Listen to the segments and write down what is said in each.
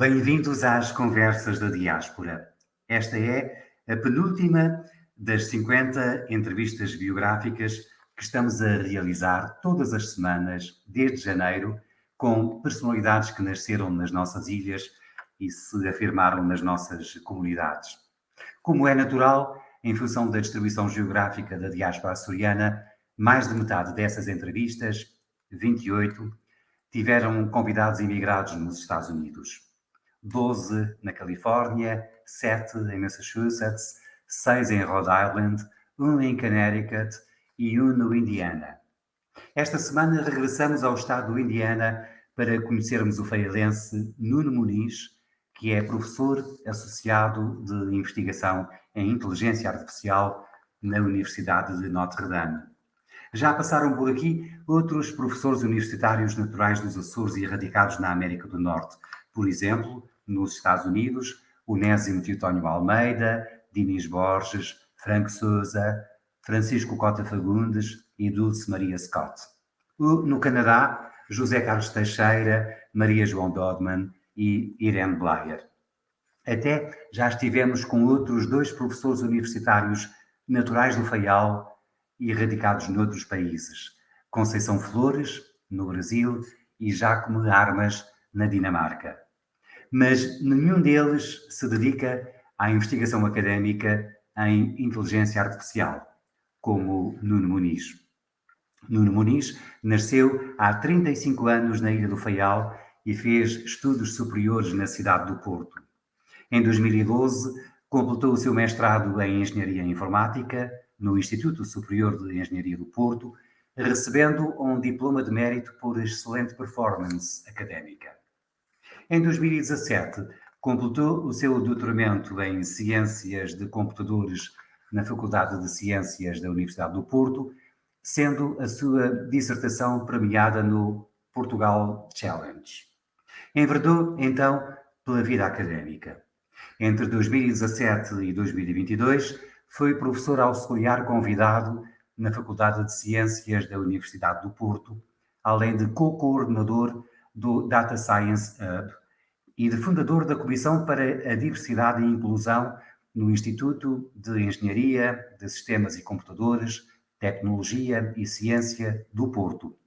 Bem-vindos às Conversas da Diáspora. Esta é a penúltima das 50 entrevistas biográficas que estamos a realizar todas as semanas, desde janeiro, com personalidades que nasceram nas nossas ilhas e se afirmaram nas nossas comunidades. Como é natural, em função da distribuição geográfica da diáspora açoriana, mais de metade dessas entrevistas, 28, tiveram convidados imigrados nos Estados Unidos. 12 na Califórnia, 7 em Massachusetts, 6 em Rhode Island, 1 em Connecticut e 1 no Indiana. Esta semana regressamos ao estado do Indiana para conhecermos o feialense Nuno Muniz, que é professor associado de investigação em inteligência artificial na Universidade de Notre Dame. Já passaram por aqui outros professores universitários naturais dos Açores e radicados na América do Norte. Por exemplo, nos Estados Unidos, Onésimo Teotónio Almeida, Dinis Borges, Franco Souza, Francisco Cota Fagundes e Dulce Maria Scott. No Canadá, José Carlos Teixeira, Maria João Dodman e Irene Blair. Até já estivemos com outros 2 professores universitários naturais do Faial e radicados noutros países, Conceição Flores, no Brasil, e Jacome Armas, na Dinamarca. Mas nenhum deles se dedica à investigação académica em inteligência artificial, como Nuno Muniz. Nuno Muniz nasceu há 35 anos na Ilha do Faial e fez estudos superiores na cidade do Porto. Em 2012, completou o seu mestrado em Engenharia Informática no Instituto Superior de Engenharia do Porto, recebendo um diploma de mérito por excelente performance académica. Em 2017, completou o seu doutoramento em Ciências de Computadores na Faculdade de Ciências da Universidade do Porto, sendo a sua dissertação premiada no Portugal Challenge. Enverdou, então, pela vida académica. Entre 2017 e 2022, foi professor auxiliar convidado na Faculdade de Ciências da Universidade do Porto, além de co-coordenador do Data Science Hub e de fundador da Comissão para a Diversidade e Inclusão no Instituto de Engenharia de Sistemas e Computadores, Tecnologia e Ciência do Porto.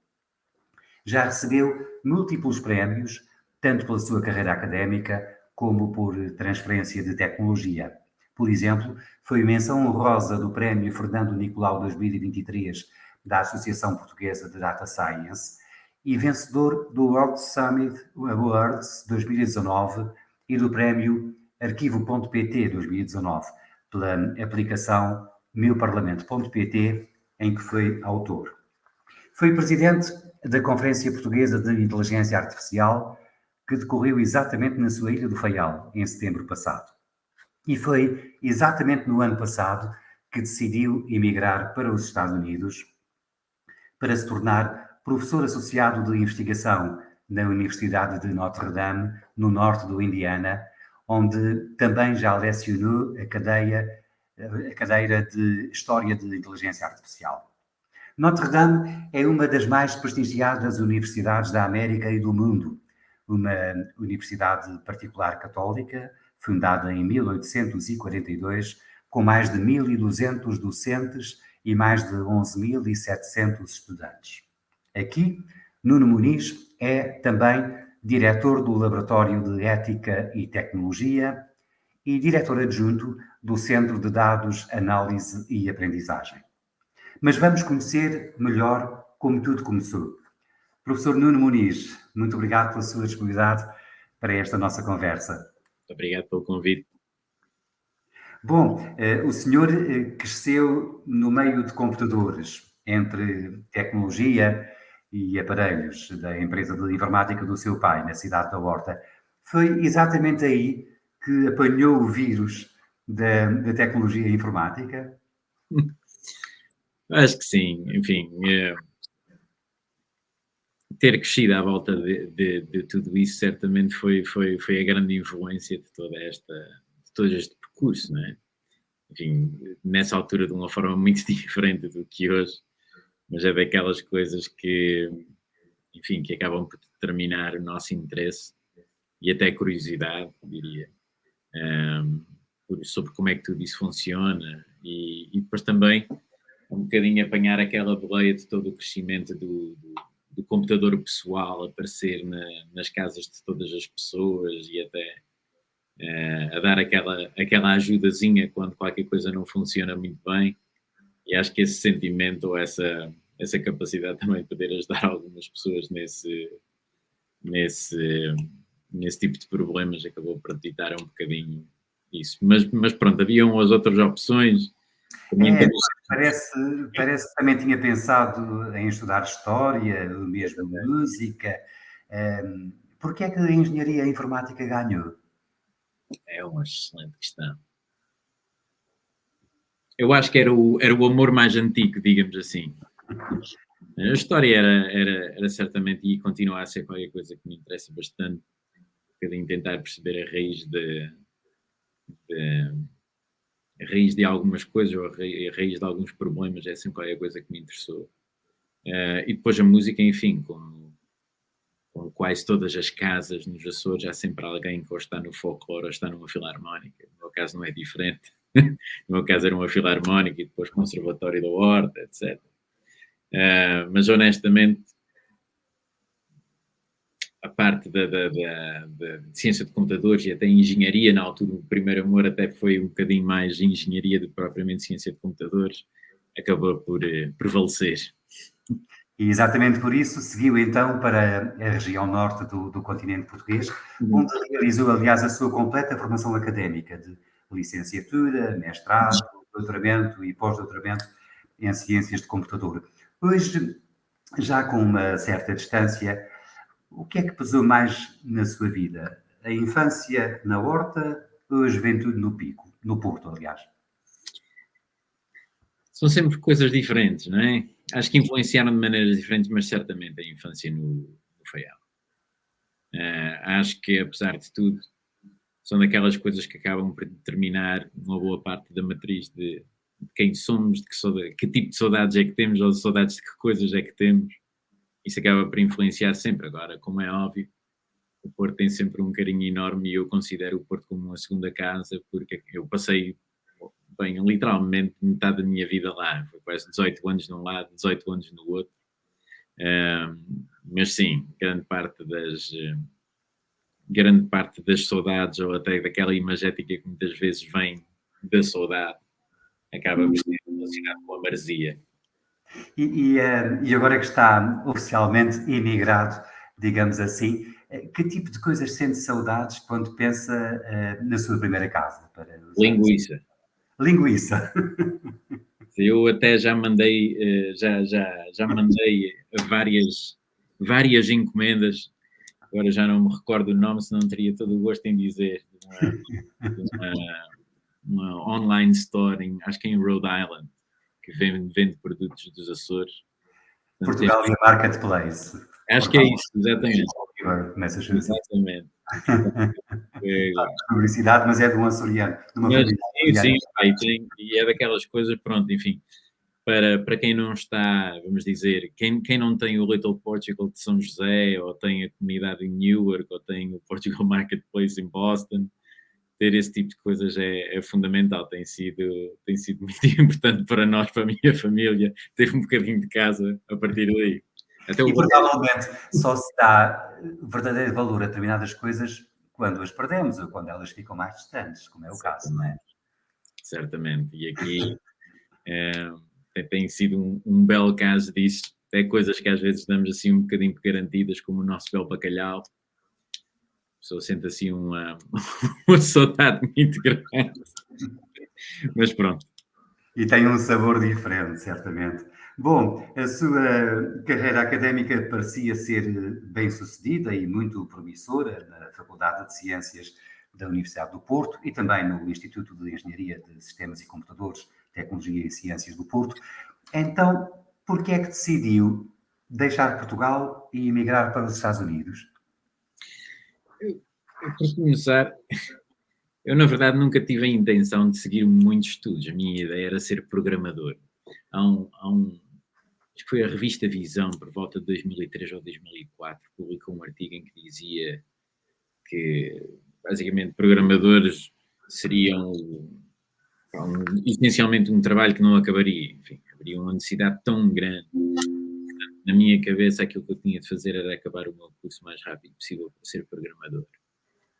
Já recebeu múltiplos prémios, tanto pela sua carreira académica como por transferência de tecnologia. Por exemplo, foi menção honrosa do Prémio Fernando Nicolau 2023 da Associação Portuguesa de Data Science e vencedor do World Summit Awards 2019 e do Prémio Arquivo.pt 2019, pela aplicação meuparlamento.pt, em que foi autor. Foi presidente da Conferência Portuguesa de Inteligência Artificial, que decorreu exatamente na sua Ilha do Faial, em setembro passado. E foi exatamente no ano passado que decidiu emigrar para os Estados Unidos para se tornar professor associado de investigação na Universidade de Notre Dame, no norte do Indiana, onde também já lecionou a cadeira de História de Inteligência Artificial. Notre Dame é uma das mais prestigiadas universidades da América e do mundo, uma universidade particular católica, fundada em 1842, com mais de 1.200 docentes e mais de 11.700 estudantes. Aqui, Nuno Muniz é também diretor do Laboratório de Ética e Tecnologia e diretor adjunto do Centro de Dados, Análise e Aprendizagem. Mas vamos conhecer melhor como tudo começou. Professor Nuno Muniz, muito obrigado pela sua disponibilidade para esta nossa conversa. Obrigado pelo convite. Bom, o senhor cresceu no meio de computadores, entre tecnologia e aparelhos da empresa de informática do seu pai, na cidade da Horta. Foi exatamente aí que apanhou o vírus da tecnologia informática? Acho que sim, enfim, ter crescido à volta de tudo isso certamente foi a grande influência de todo este percurso, não é? Enfim, nessa altura de uma forma muito diferente do que hoje, mas é daquelas coisas que, enfim, que acabam por determinar o nosso interesse e até curiosidade, diria, sobre como é que tudo isso funciona e depois também um bocadinho apanhar aquela boleia de todo o crescimento do computador pessoal aparecer nas casas de todas as pessoas e até a dar aquela ajudazinha quando qualquer coisa não funciona muito bem. E acho que esse sentimento ou essa capacidade também de poder ajudar algumas pessoas nesse tipo de problemas acabou por ditar um bocadinho isso. Mas pronto, haviam as outras opções. Parece que também tinha pensado em estudar História, mesmo Música. Porquê é que a Engenharia Informática ganhou? É uma excelente questão. Eu acho que era o amor mais antigo, digamos assim. A história era certamente, e continua a ser qualquer coisa que me interessa bastante, um bocadinho tentar perceber a raiz de algumas coisas, ou a raiz de alguns problemas, é sempre qualquer coisa que me interessou. E depois a música, enfim, como quase todas as casas nos Açores, há sempre alguém que ou está no folclore ou está numa filarmónica. No meu caso não é diferente. No meu caso era uma filarmónica e depois Conservatório da Horta, etc. Mas honestamente, a parte de ciência de computadores e até engenharia, na altura o primeiro amor até foi um bocadinho mais engenharia do que propriamente ciência de computadores, acabou por prevalecer. E exatamente por isso seguiu então para a região norte do continente português, onde realizou, aliás, a sua completa formação académica de licenciatura, mestrado, doutoramento e pós-doutoramento em ciências de computador. Hoje, já com uma certa distância, o que é que pesou mais na sua vida? A infância na Horta ou a juventude no Pico? No Porto, aliás. São sempre coisas diferentes, não é? Acho que influenciaram de maneiras diferentes, mas certamente a infância no Faial. Acho que, apesar de tudo, são daquelas coisas que acabam por determinar uma boa parte da matriz de quem somos, que tipo de saudades é que temos, ou de saudades de que coisas é que temos. Isso acaba por influenciar sempre. Agora, como é óbvio, o Porto tem sempre um carinho enorme e eu considero o Porto como uma segunda casa, porque eu passei, bem, literalmente metade da minha vida lá. Foi quase 18 anos de um lado, 18 anos no outro. Mas sim, grande parte das saudades, ou até daquela imagética que muitas vezes vem da saudade, acaba por ser relacionado com a maresia. E agora que está oficialmente imigrado, digamos assim, que tipo de coisas sente saudades quando pensa na sua primeira casa? Linguiça. Linguiça. Eu até já mandei, já mandei várias encomendas, agora já não me recordo o nome, senão teria todo o gosto em dizer, uma online store, acho que em Rhode Island, que vende produtos dos Açores. Portugal e a Marketplace. Acho que é isso, exatamente. Exatamente. É, publicidade, mas é de um açoriano. De uma mas, família. sim, e é daquelas coisas, pronto, enfim. Para quem não está, vamos dizer, quem não tem o Little Portugal de São José, ou tem a comunidade em Newark, ou tem o Portugal Marketplace em Boston, ter esse tipo de coisas é fundamental. Tem sido muito importante para nós, para a minha família, ter um bocadinho de casa a partir daí. E provavelmente só se dá verdadeiro valor a determinadas coisas quando as perdemos ou quando elas ficam mais distantes, como é o caso, não é? Certamente. E aqui tem sido um belo caso disso. Até coisas que às vezes damos assim um bocadinho garantidas, como o nosso belo bacalhau. A pessoa sente assim uma saudade muito grande. Mas pronto. E tem um sabor diferente, certamente. Bom, a sua carreira académica parecia ser bem sucedida e muito promissora na Faculdade de Ciências da Universidade do Porto e também no Instituto de Engenharia de Sistemas e Computadores, Tecnologia e Ciências do Porto. Então, por que é que decidiu deixar Portugal e emigrar para os Estados Unidos? Para começar, eu na verdade nunca tive a intenção de seguir muitos estudos. A minha ideia era ser programador. Acho que foi a revista Visão, por volta de 2003 ou 2004, publicou um artigo em que dizia que basicamente programadores seriam essencialmente um trabalho que não acabaria. Enfim, haveria uma necessidade tão grande. Na minha cabeça, aquilo que eu tinha de fazer era acabar o meu curso o mais rápido possível para ser programador.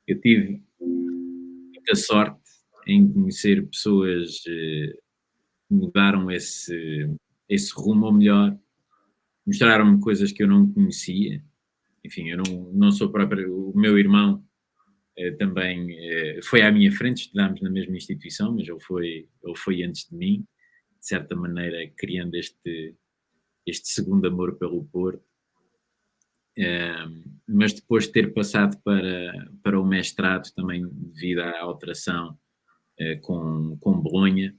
Eu tive muita sorte em conhecer pessoas que mudaram esse rumo, ou melhor, mostraram-me coisas que eu não conhecia. Enfim, eu não sou próprio. O meu irmão também foi à minha frente, estudámos na mesma instituição, mas ele foi antes de mim, de certa maneira, criando este segundo amor pelo Porto. Mas depois de ter passado para o mestrado, também devido à alteração com Bolonha,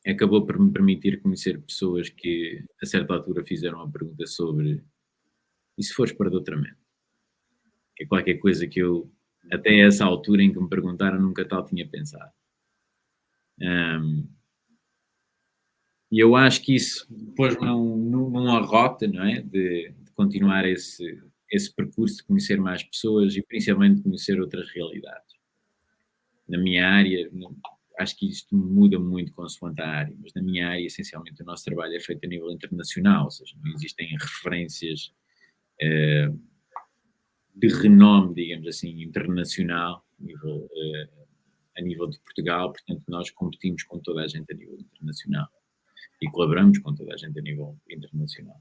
acabou por me permitir conhecer pessoas que, a certa altura, fizeram a pergunta sobre e se fores para doutoramento? Que é qualquer coisa que eu, até essa altura em que me perguntaram, nunca tal tinha pensado. E eu acho que isso pôs-me numa rota, não é? De continuar esse percurso, de conhecer mais pessoas e principalmente conhecer outras realidades. Na minha área, acho que isto muda muito consoante a área, mas na minha área, essencialmente, o nosso trabalho é feito a nível internacional, ou seja, não existem referências de renome, digamos assim, internacional, a nível de Portugal, portanto, nós competimos com toda a gente a nível internacional e colaboramos com toda a gente a nível internacional.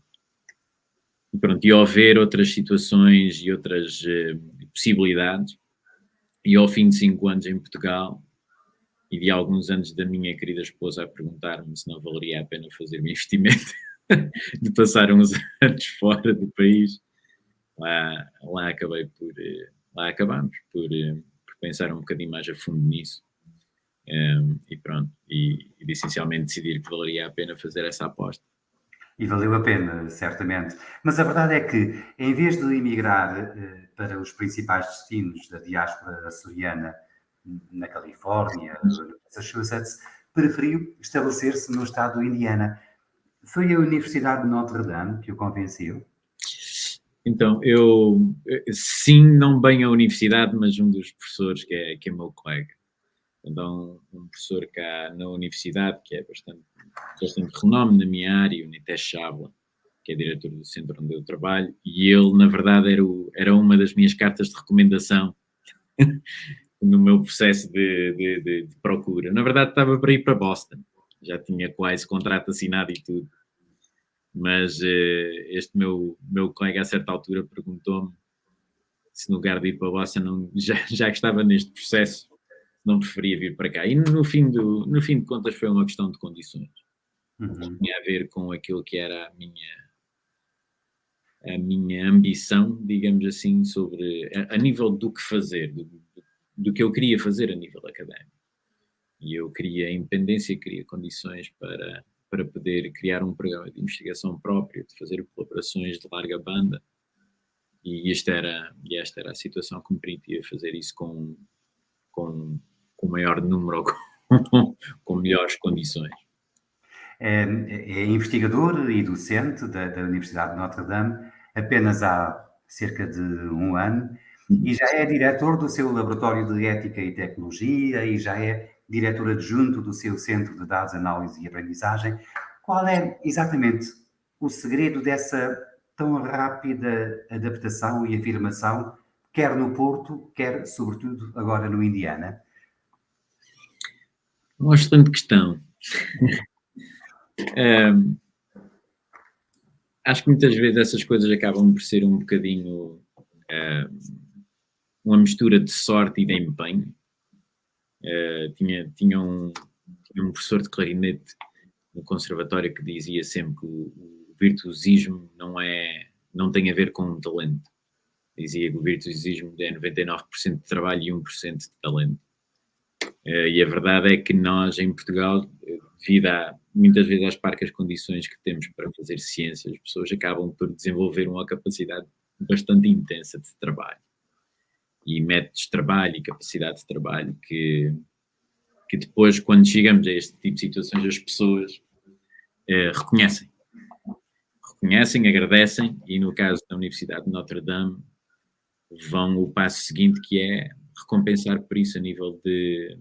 E pronto, e ao ver outras situações e outras possibilidades, e ao fim de 5 anos em Portugal, e de alguns anos da minha querida esposa a perguntar-me se não valeria a pena fazer um investimento de passar uns anos fora do país, lá acabámos por pensar um bocadinho mais a fundo nisso. E pronto, e essencialmente decidir que valeria a pena fazer essa aposta. E valeu a pena, certamente. Mas a verdade é que, em vez de emigrar para os principais destinos da diáspora açoriana, na Califórnia, no Massachusetts, preferiu estabelecer-se no estado do Indiana. Foi a Universidade de Notre Dame que o convenceu? Então, sim, não bem a universidade, mas um dos professores que é meu colega. Então, um professor cá na universidade, que é bastante renome na minha área, o Nitesh Chavla, que é diretor do centro onde eu trabalho, e ele, na verdade, era uma das minhas cartas de recomendação no meu processo de procura. Na verdade, estava para ir para Boston, já tinha quase contrato assinado e tudo, mas este meu colega, a certa altura, perguntou-me se no lugar de ir para Boston, já que estava neste processo, não preferia vir para cá. E no fim de contas foi uma questão de condições. Tinha a ver com aquilo que era a minha ambição, digamos assim, sobre a nível do que fazer, do que eu queria fazer a nível académico. E eu queria independência, queria condições para poder criar um programa de investigação próprio, de fazer colaborações de larga banda. E esta era a situação que me permitia fazer isso com maior número, com melhores condições. É investigador e docente da Universidade de Notre Dame apenas há cerca de 1 ano e já é diretor do seu laboratório de ética e tecnologia e já é diretor adjunto do seu centro de dados, análise e aprendizagem. Qual é exatamente o segredo dessa tão rápida adaptação e afirmação, quer no Porto, quer, sobretudo, agora no Indiana? Uma excelente questão. Acho que muitas vezes essas coisas acabam por ser um bocadinho uma mistura de sorte e de empenho. Tinha um professor de clarinete no conservatório que dizia sempre que o virtuosismo não tem a ver com um talento. Dizia que o virtuosismo é 99% de trabalho e 1% de talento. E a verdade é que nós, em Portugal, devido muitas vezes às parcas condições que temos para fazer ciências, as pessoas acabam por desenvolver uma capacidade bastante intensa de trabalho. E métodos de trabalho e capacidade de trabalho que depois, quando chegamos a este tipo de situações, as pessoas reconhecem, agradecem, e no caso da Universidade de Notre Dame, vão o passo seguinte, que é recompensar por isso a nível de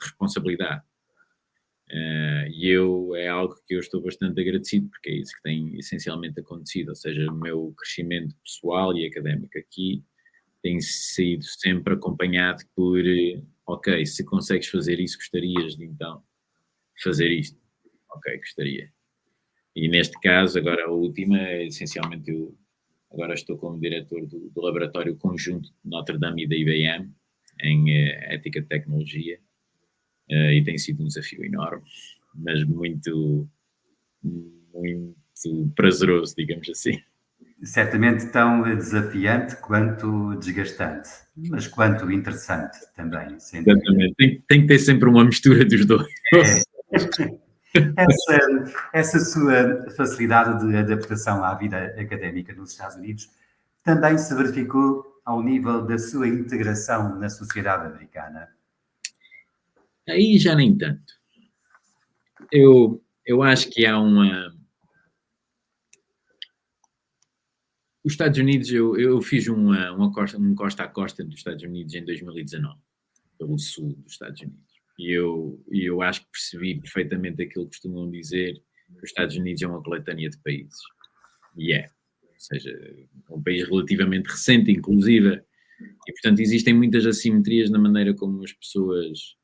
responsabilidade. E é algo que eu estou bastante agradecido, porque é isso que tem essencialmente acontecido, ou seja, o meu crescimento pessoal e académico aqui tem sido sempre acompanhado por, ok, se consegues fazer isso, gostarias de então fazer isto. Ok, gostaria. E neste caso, agora a última, essencialmente eu agora estou como diretor do laboratório conjunto de Notre Dame e da IBM em ética de tecnologia, e tem sido um desafio enorme, mas muito, muito prazeroso, digamos assim. Certamente tão desafiante quanto desgastante, mas quanto interessante também, sem dúvida. Exatamente. Tem que ter sempre uma mistura dos dois. Essa sua facilidade de adaptação à vida académica nos Estados Unidos também se verificou ao nível da sua integração na sociedade americana? Aí já nem tanto. Eu acho que há uma... Os Estados Unidos, eu fiz um costa a costa dos Estados Unidos em 2019, pelo sul dos Estados Unidos. E eu acho que percebi perfeitamente aquilo que costumam dizer, que os Estados Unidos é uma coletânea de países. E é. Ou seja, é um país relativamente recente, inclusive, e, portanto, existem muitas assimetrias na maneira como as pessoas...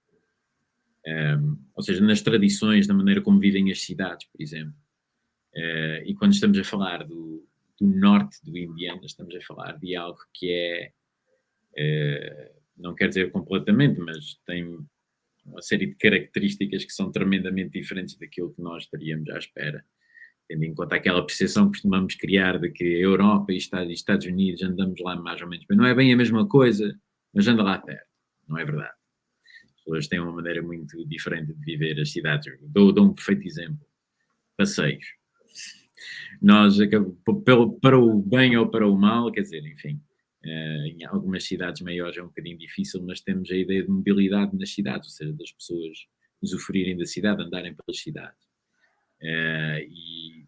ou seja, nas tradições, na maneira como vivem as cidades, por exemplo. E quando estamos a falar do norte do Indiana, estamos a falar de algo que não quer dizer completamente, mas tem uma série de características que são tremendamente diferentes daquilo que nós estaríamos à espera, tendo em conta aquela percepção que costumamos criar de que a Europa e Estados Unidos andamos lá mais ou menos bem. Não é bem a mesma coisa, mas anda lá perto. Não é verdade. As pessoas têm uma maneira muito diferente de viver as cidades. Dou um perfeito exemplo. Passeios. Nós, para o bem ou para o mal, quer dizer, enfim, em algumas cidades maiores é um bocadinho difícil, mas temos a ideia de mobilidade nas cidades, ou seja, das pessoas usufruírem da cidade, andarem pelas cidades. E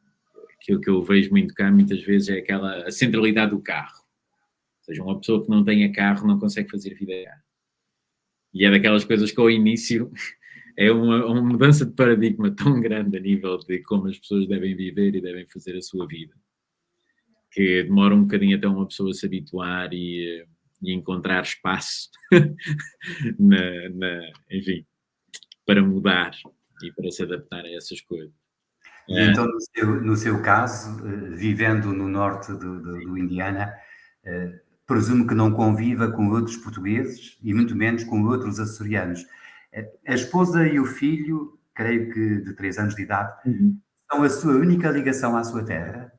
aquilo que eu vejo muito cá, muitas vezes, é a centralidade do carro. Ou seja, uma pessoa que não tenha carro não consegue fazer vida cá. E é daquelas coisas que ao início é uma mudança de paradigma tão grande a nível de como as pessoas devem viver e devem fazer a sua vida, que demora um bocadinho até uma pessoa se habituar e encontrar espaço enfim, para mudar e para se adaptar a essas coisas. E então, no seu caso, vivendo no norte do Indiana, presumo que não conviva com outros portugueses e muito menos com outros açorianos. A esposa e o filho, creio que de 3 anos de idade, são a sua única ligação à sua terra?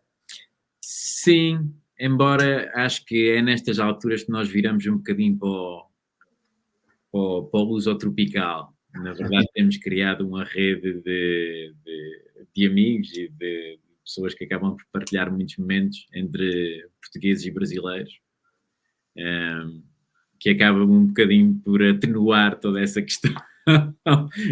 Sim, embora acho que é nestas alturas que nós viramos um bocadinho para o luso-tropical. Na verdade, temos criado uma rede de amigos e de pessoas que acabam por partilhar muitos momentos entre portugueses e brasileiros, que acaba um bocadinho por atenuar toda essa questão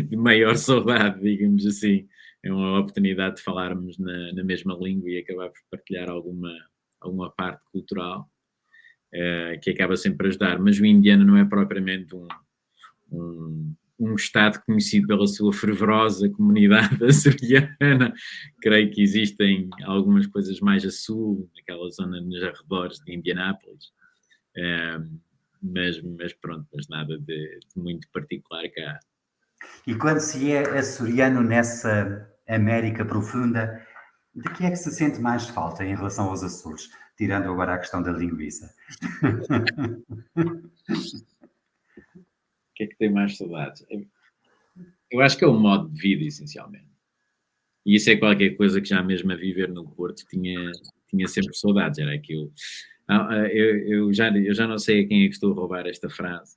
de maior saudade, digamos assim. É uma oportunidade de falarmos na mesma língua e acabar por partilhar alguma parte cultural, que acaba sempre a ajudar. Mas o indiano não é propriamente um estado conhecido pela sua fervorosa comunidade açoriana. Creio que existem algumas coisas mais a sul, naquela zona nos arredores de Indianápolis. Mas pronto, mas nada de muito particular cá. E quando se é açoriano nessa América profunda, de que é que se sente mais falta em relação aos Açores? Tirando agora a questão da linguiça. O que é que tem mais saudades? Eu acho que é o modo de vida, essencialmente. E isso é qualquer coisa que já mesmo a viver no Porto tinha sempre saudades. Era aquilo. Eu já não sei a quem é que estou a roubar esta frase,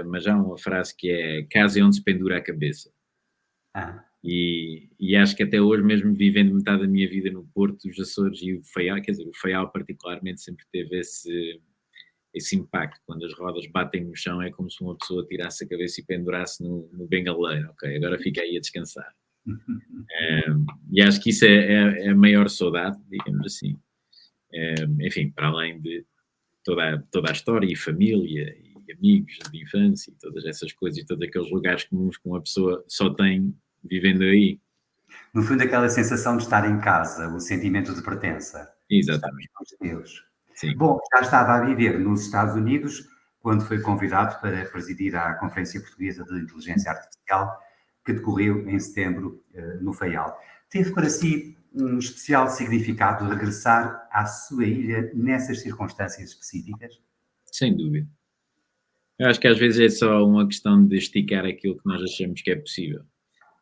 mas há uma frase que é: casa é onde se pendura a cabeça. E acho que até hoje, mesmo vivendo metade da minha vida no Porto, os Açores e o Faial, quer dizer, o Faial particularmente sempre teve esse impacto. Quando as rodas batem no chão é como se uma pessoa tirasse a cabeça e pendurasse no bengaleiro. Ok, agora fica aí a descansar. E acho que isso é a maior saudade, digamos assim. Enfim, para além de toda a história e família e amigos de infância e todas essas coisas e todos aqueles lugares comuns que uma pessoa só tem vivendo aí. No fundo, aquela sensação de estar em casa, o sentimento de pertença. Estar Exatamente, com Deus. sim. Bom, já estava a viver nos Estados Unidos quando foi convidado para presidir a Conferência Portuguesa de Inteligência Artificial, que decorreu em setembro no Faial. Teve para si um especial significado regressar à sua ilha nessas circunstâncias específicas? Sem dúvida. Eu acho que às vezes é só uma questão de esticar aquilo que nós achamos que é possível.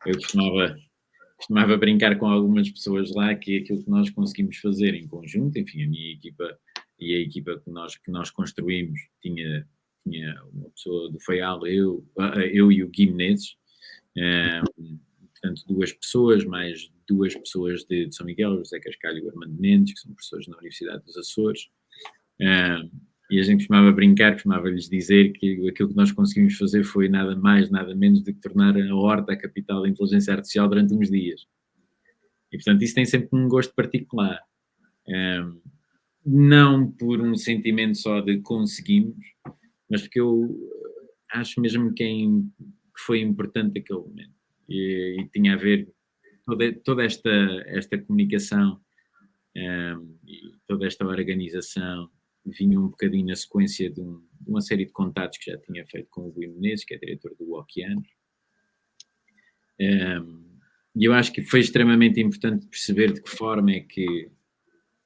Eu costumava brincar com algumas pessoas lá que aquilo que nós conseguimos fazer em conjunto, enfim, a minha equipa e a equipa que nós construímos, tinha uma pessoa do Faial, eu e o Gui Menezes, portanto, 2 pessoas, mais 2 pessoas de São Miguel, José Cascalho e o Armando Mendes, que são professores na Universidade dos Açores, e a gente costumava brincar, costumava-lhes dizer que aquilo que nós conseguimos fazer foi nada mais, nada menos do que tornar a Horta a capital da inteligência artificial durante uns dias. E, portanto, isso tem sempre um gosto particular. Não por um sentimento só de conseguimos, mas porque eu acho mesmo que foi importante aquele momento. E tinha a ver toda esta comunicação e toda esta organização vinha um bocadinho na sequência de uma série de contatos que já tinha feito com o Rui Menezes, que é diretor do Oceanos. E eu acho que foi extremamente importante perceber de que forma é que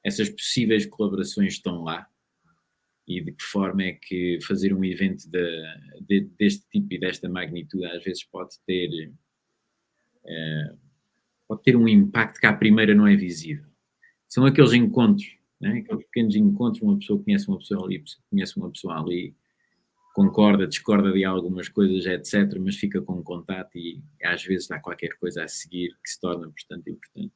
essas possíveis colaborações estão lá e de que forma é que fazer um evento deste tipo e desta magnitude às vezes pode ter um impacto que à primeira não é visível. São aqueles encontros, né? Aqueles pequenos encontros, uma pessoa conhece uma pessoa ali, conhece uma pessoa ali, concorda, discorda de algumas coisas, etc., mas fica com contato e às vezes há qualquer coisa a seguir que se torna bastante importante.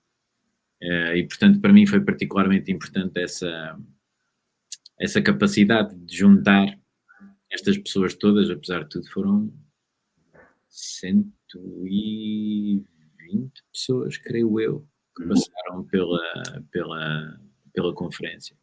E, portanto, para mim foi particularmente importante essa capacidade de juntar estas pessoas todas, apesar de tudo, foram 120 pessoas, creio eu, que passaram pela conferência.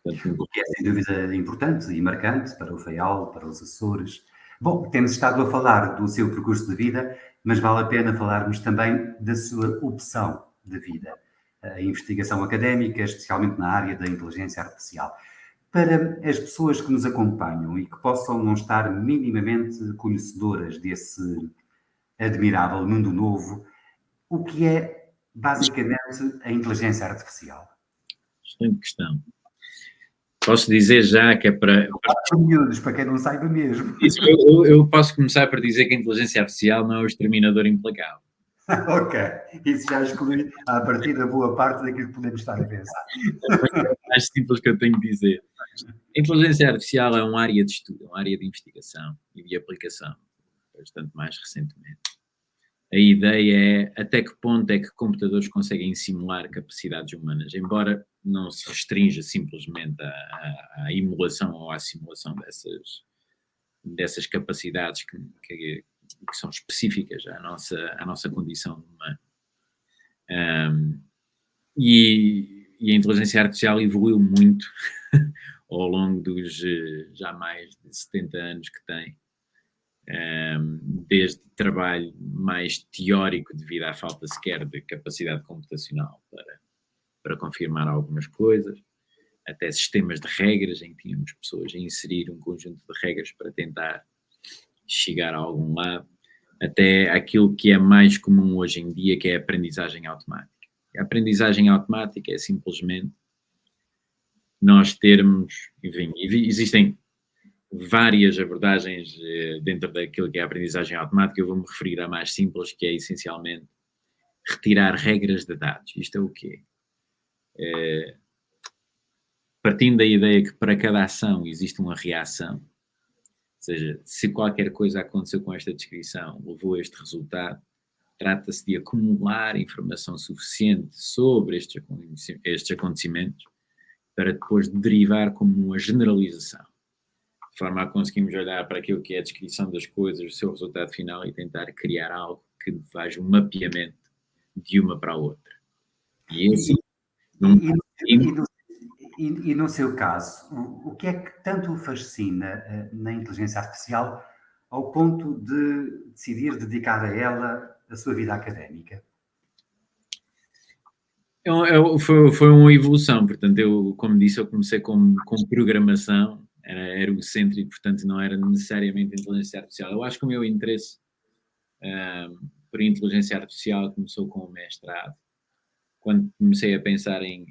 Portanto, o que é sem dúvida importante e marcante para o Faial, para os Açores. Bom, temos estado a falar do seu percurso de vida, mas vale a pena falarmos também da sua opção de vida, a investigação académica, especialmente na área da inteligência artificial. Para as pessoas que nos acompanham e que possam não estar minimamente conhecedoras desse admirável mundo novo, o que é basicamente a inteligência artificial? Excelente questão. Posso dizer já que é para miúdos, para quem não saiba mesmo. Isso, eu posso começar por dizer que a inteligência artificial não é o exterminador implacável. Ok, isso já exclui a partir da boa parte daquilo que podemos estar a pensar. É o mais simples que eu tenho de dizer. A inteligência artificial é uma área de estudo, uma área de investigação e de aplicação, bastante mais recentemente. A ideia é até que ponto é que computadores conseguem simular capacidades humanas, embora não se restrinja simplesmente à emulação ou à simulação dessas capacidades que são específicas à nossa condição humana. E a inteligência artificial evoluiu muito ao longo dos já mais de 70 anos que tem. Desde trabalho mais teórico devido à falta sequer de capacidade computacional para confirmar algumas coisas, até sistemas de regras em que tínhamos pessoas a inserir um conjunto de regras para tentar chegar a algum lado, até aquilo que é mais comum hoje em dia, que é a aprendizagem automática. A aprendizagem automática é simplesmente nós termos, enfim, existem várias abordagens dentro daquilo que é a aprendizagem automática. Eu vou-me referir à mais simples, que é essencialmente retirar regras de dados. Isto é o quê? Partindo da ideia que para cada ação existe uma reação, ou seja, se qualquer coisa aconteceu com esta descrição, levou a este resultado, trata-se de acumular informação suficiente sobre estes acontecimentos para depois derivar como uma generalização, de forma a conseguirmos olhar para aquilo que é a descrição das coisas, o seu resultado final e tentar criar algo que faz um mapeamento de uma para a outra. E esse... E no seu caso, o que é que tanto o fascina na inteligência artificial ao ponto de decidir dedicar a ela a sua vida académica? Foi uma evolução, portanto, eu, como disse, eu comecei com programação, era o centro e, portanto, não era necessariamente inteligência artificial. Eu acho que o meu interesse por inteligência artificial começou com o mestrado, quando comecei a pensar em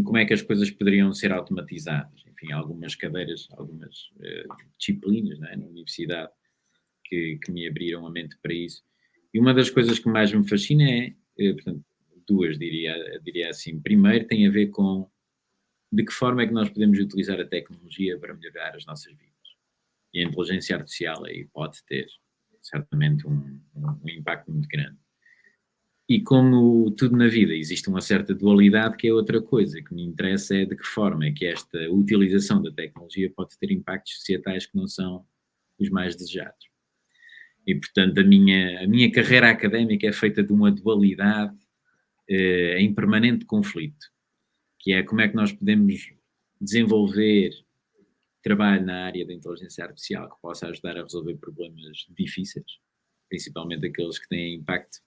como é que as coisas poderiam ser automatizadas. Enfim, algumas cadeiras, algumas disciplinas, não é, na universidade que me abriram a mente para isso. E uma das coisas que mais me fascina portanto, duas diria assim. Primeiro tem a ver com de que forma é que nós podemos utilizar a tecnologia para melhorar as nossas vidas. E a inteligência artificial aí pode ter certamente um impacto muito grande. E como tudo na vida, existe uma certa dualidade que é outra coisa. Que me interessa é de que forma é que esta utilização da tecnologia pode ter impactos societais que não são os mais desejados. E, portanto, a minha carreira académica é feita de uma dualidade em permanente conflito, que é como é que nós podemos desenvolver trabalho na área da inteligência artificial que possa ajudar a resolver problemas difíceis, principalmente aqueles que têm impacto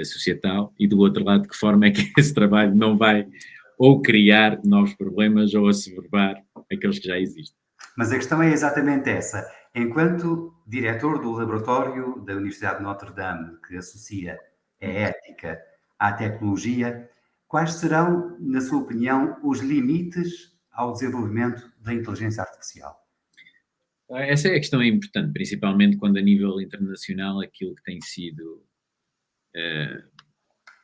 societal, e do outro lado, de que forma é que esse trabalho não vai ou criar novos problemas ou assoberbar aqueles que já existem. Mas a questão é exatamente essa. Enquanto diretor do laboratório da Universidade de Notre Dame, que associa a ética à tecnologia, quais serão, na sua opinião, os limites ao desenvolvimento da inteligência artificial? Essa é a questão importante, principalmente quando a nível internacional aquilo que tem sido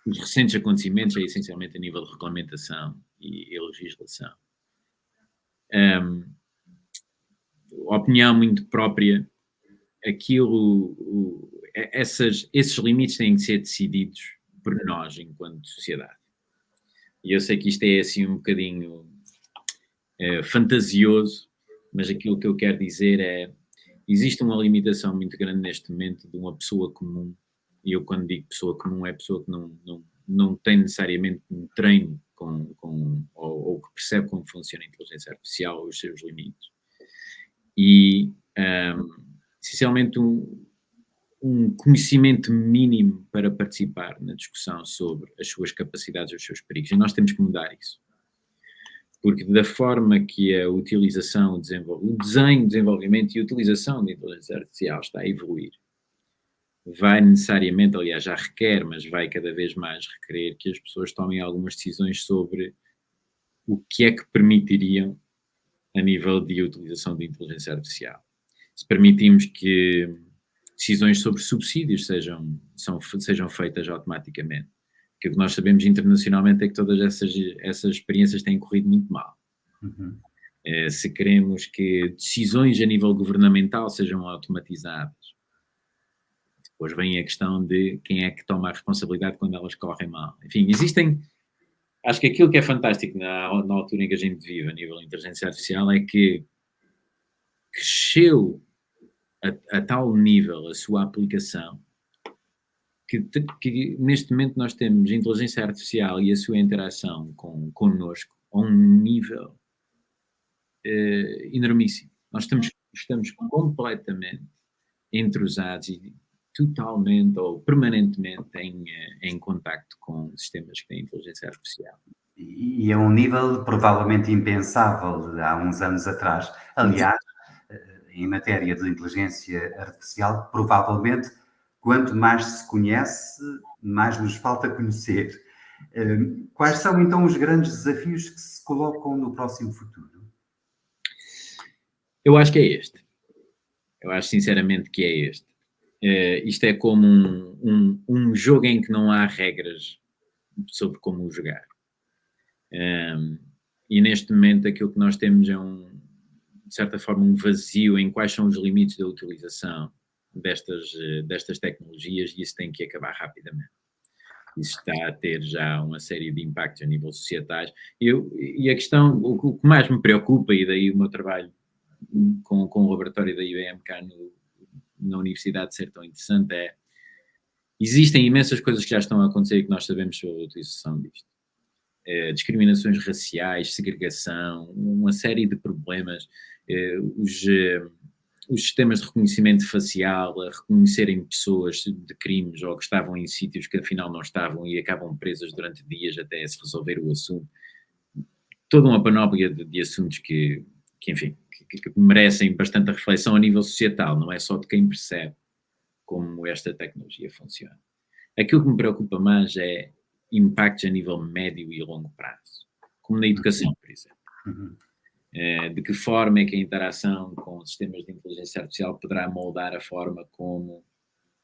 os recentes acontecimentos é essencialmente a nível de regulamentação e legislação. Opinião muito própria, esses limites têm de ser decididos por nós enquanto sociedade. E eu sei que isto é assim um bocadinho fantasioso, mas aquilo que eu quero dizer é, existe uma limitação muito grande neste momento de uma pessoa comum, e eu quando digo pessoa comum é pessoa que não tem necessariamente um treino ou que percebe como funciona a inteligência artificial ou os seus limites. E, essencialmente, um conhecimento mínimo para participar na discussão sobre as suas capacidades e os seus perigos. E nós temos que mudar isso. Porque da forma que a utilização, o desenho, desenvolvimento e a utilização da inteligência artificial está a evoluir, vai necessariamente, aliás, já requer, mas vai cada vez mais requerer que as pessoas tomem algumas decisões sobre o que é que permitiriam a nível de utilização de inteligência artificial. Se permitimos que decisões sobre subsídios sejam feitas automaticamente. Porque o que nós sabemos internacionalmente é que todas essas experiências têm corrido muito mal. Uhum. Se queremos que decisões a nível governamental sejam automatizadas, depois vem a questão de quem é que toma a responsabilidade quando elas correm mal. Enfim, acho que aquilo que é fantástico na altura em que a gente vive a nível de inteligência artificial é que cresceu a tal nível a sua aplicação que neste momento nós temos inteligência artificial e a sua interação connosco a um nível enormíssimo. Nós estamos completamente entrosados e totalmente ou permanentemente em contacto com sistemas que têm inteligência artificial. E a um nível provavelmente impensável há uns anos atrás. Aliás, em matéria de inteligência artificial, provavelmente, quanto mais se conhece, mais nos falta conhecer. Quais são, então, os grandes desafios que se colocam no próximo futuro? Eu acho que é este. Eu acho, sinceramente, que é este. Isto é como um jogo em que não há regras sobre como o jogar. E neste momento aquilo que nós temos é de certa forma um vazio em quais são os limites da utilização destas tecnologias, e isso tem que acabar rapidamente. Isso está a ter já uma série de impactos a nível societais. E a questão, o que mais me preocupa, e daí o meu trabalho com o laboratório da IBM cá na universidade ser tão interessante, existem imensas coisas que já estão a acontecer e que nós sabemos sobre a utilização disto. discriminações raciais, segregação, uma série de problemas, os sistemas de reconhecimento facial a reconhecerem pessoas de crimes ou que estavam em sítios que afinal não estavam e acabam presas durante dias até se resolver o assunto. Toda uma panóplia de assuntos que enfim, que merecem bastante reflexão a nível societal, não é só de quem percebe como esta tecnologia funciona. Aquilo que me preocupa mais é impactos a nível médio e longo prazo, como na educação, por exemplo. Uhum. De que forma é que a interação com sistemas de inteligência artificial poderá moldar a forma como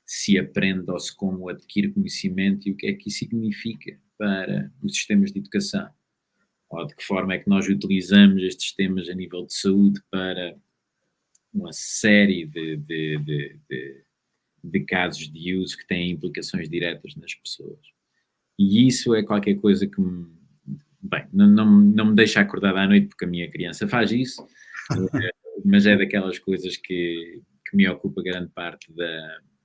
se aprende ou se como adquire conhecimento e o que é que isso significa para os sistemas de educação? Ou de que forma é que nós utilizamos estes sistemas a nível de saúde para uma série de casos de uso que têm implicações diretas nas pessoas. E isso é qualquer coisa que não me deixa acordar à noite porque a minha criança faz isso, mas é daquelas coisas que me ocupa grande parte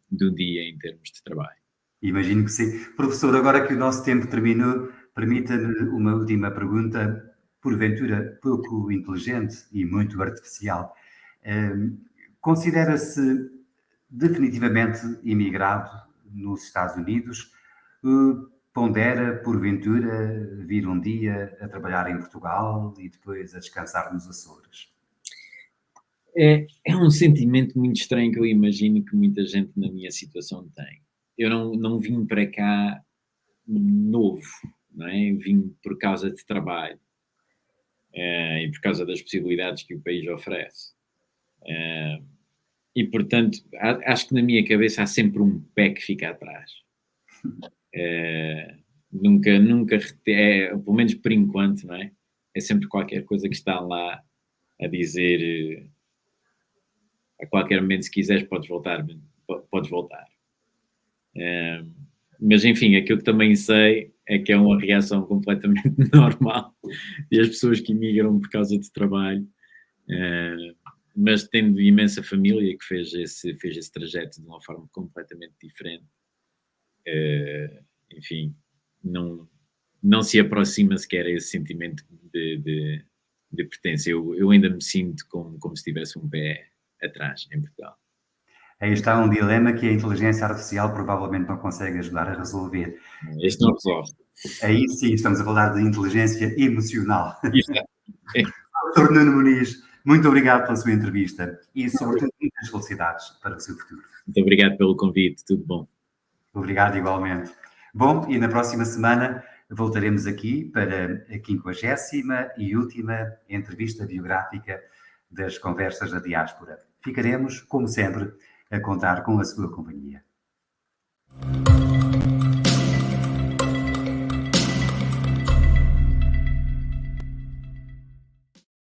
do dia em termos de trabalho. Imagino que sim. Professor, agora que o nosso tempo terminou, permita-me uma última pergunta, porventura pouco inteligente e muito artificial. Considera-se definitivamente imigrado nos Estados Unidos? Pondera, porventura, vir um dia a trabalhar em Portugal e depois a descansar nos Açores? É um sentimento muito estranho que eu imagino que muita gente na minha situação tem. Eu não vim para cá novo, não é? Vim por causa de trabalho e por causa das possibilidades que o país oferece. E, portanto, acho que na minha cabeça há sempre um pé que fica atrás. Nunca, pelo menos por enquanto, não é? É sempre qualquer coisa que está lá a dizer a qualquer momento, se quiseres, podes voltar. Mas, enfim, aquilo que também sei é que é uma reação completamente normal e as pessoas que imigram por causa de trabalho, mas tendo imensa família que fez esse trajeto de uma forma completamente diferente, enfim, não se aproxima sequer a esse sentimento de pertença. Eu ainda me sinto como se tivesse um pé atrás em Portugal. Aí está um dilema que a inteligência artificial provavelmente não consegue ajudar a resolver. Este não resolve. Aí sim, estamos a falar de inteligência emocional. Exato. Dr. Nuno Muniz, muito obrigado pela sua entrevista e, sobretudo, muitas felicidades para o seu futuro. Muito obrigado pelo convite, tudo bom. Obrigado igualmente. Bom, e na próxima semana voltaremos aqui para a 50ª e última entrevista biográfica das Conversas da Diáspora. Ficaremos, como sempre, a contar com a sua companhia.